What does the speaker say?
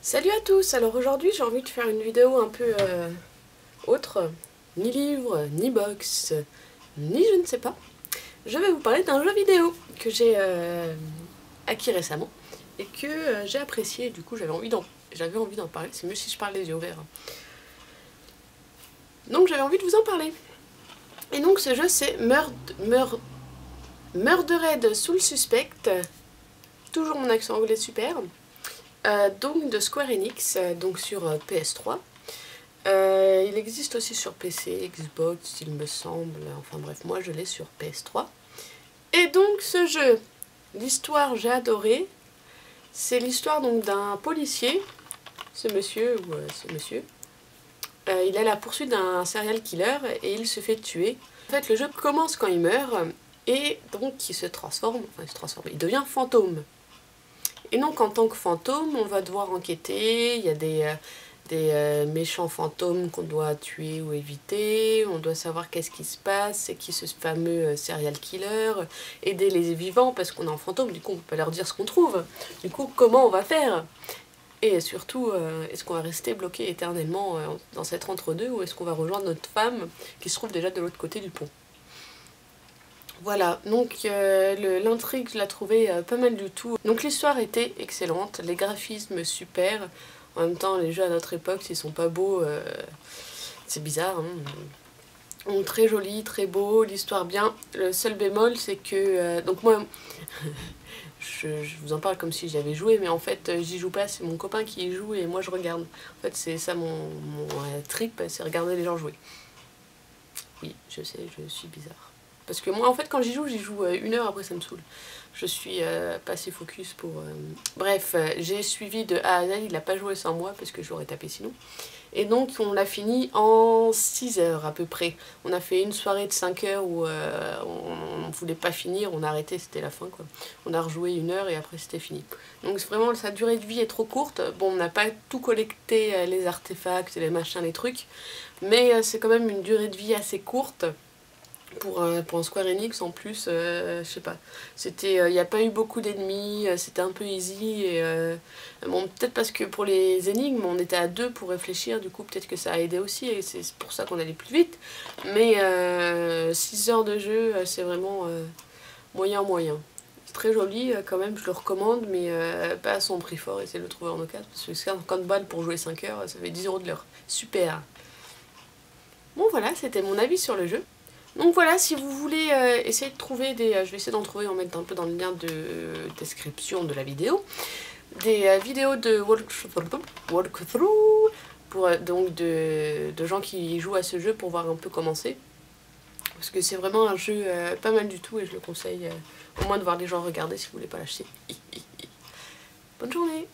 Salut à tous, alors aujourd'hui j'ai envie de faire une vidéo un peu autre, ni livre, ni box, ni je ne sais pas. Je vais vous parler d'un jeu vidéo que j'ai acquis récemment et que j'ai apprécié, du coup j'avais envie d'en parler, c'est mieux si je parle les yeux ouverts. Donc j'avais envie de vous en parler. Et donc ce jeu c'est Murdered Soul Suspect, toujours mon accent anglais super. Donc de Square Enix, donc sur PS3. Il existe aussi sur PC, Xbox, il me semble. Enfin bref, moi je l'ai sur PS3. Et donc ce jeu, l'histoire j'ai adoré. C'est l'histoire donc d'un policier, ce monsieur ou ce monsieur. Il est à la poursuite d'un serial killer et il se fait tuer. En fait, le jeu commence quand il meurt et donc il se transforme, il devient fantôme. Et donc en tant que fantôme, on va devoir enquêter, il y a des méchants fantômes qu'on doit tuer ou éviter, on doit savoir qu'est-ce qui se passe, c'est qui ce fameux serial killer, aider les vivants parce qu'on est en fantôme, du coup on peut pas leur dire ce qu'on trouve, du coup comment on va faire? Et surtout, est-ce qu'on va rester bloqué éternellement dans cet entre-deux ou est-ce qu'on va rejoindre notre femme qui se trouve déjà de l'autre côté du pont? Voilà, donc l'intrigue, je la trouvais pas mal du tout. Donc l'histoire était excellente, les graphismes super. En même temps, les jeux à notre époque, s'ils sont pas beaux, c'est bizarre. Donc, très joli, très beau, l'histoire bien. Le seul bémol, c'est que... donc moi, je vous en parle comme si j'y avais joué, mais en fait, j'y joue pas, c'est mon copain qui y joue et moi je regarde. En fait, c'est ça mon trip, c'est regarder les gens jouer. Oui, je sais, je suis bizarre. Parce que moi, en fait, quand j'y joue 1 heure, après ça me saoule. Je suis pas assez focus pour... Bref, j'ai suivi de A à Z, il n'a pas joué sans moi, parce que je l'aurais tapé sinon. Et donc, on l'a fini en 6 heures à peu près. On a fait une soirée de 5 heures où on ne voulait pas finir, on a arrêté, c'était la fin, quoi. On a rejoué 1 heure et après c'était fini. Donc vraiment, sa durée de vie est trop courte. Bon, on n'a pas tout collecté, les artefacts, les machins, les trucs. Mais c'est quand même une durée de vie assez courte. Pour un Square Enix en plus, je sais pas, c'était, il n'y a pas eu beaucoup d'ennemis, c'était un peu easy, et bon, peut-être parce que pour les énigmes, on était à 2 pour réfléchir, du coup peut-être que ça a aidé aussi, et c'est pour ça qu'on allait plus vite, mais 6 heures de jeu, c'est vraiment moyen. C'est très joli quand même, je le recommande, mais pas à son prix fort, essayez de le trouver en occasion, parce que 50 balles pour jouer 5 heures, ça fait 10 € de l'heure, super. Bon voilà, c'était mon avis sur le jeu. Donc voilà, si vous voulez essayer de trouver des... je vais essayer d'en trouver, en mettre un peu dans le lien de description de la vidéo. Des vidéos de walkthrough, pour, donc de gens qui jouent à ce jeu pour voir un peu comment c'est. Parce que c'est vraiment un jeu pas mal du tout et je le conseille au moins de voir les gens regarder si vous voulez pas l'acheter. Bonne journée!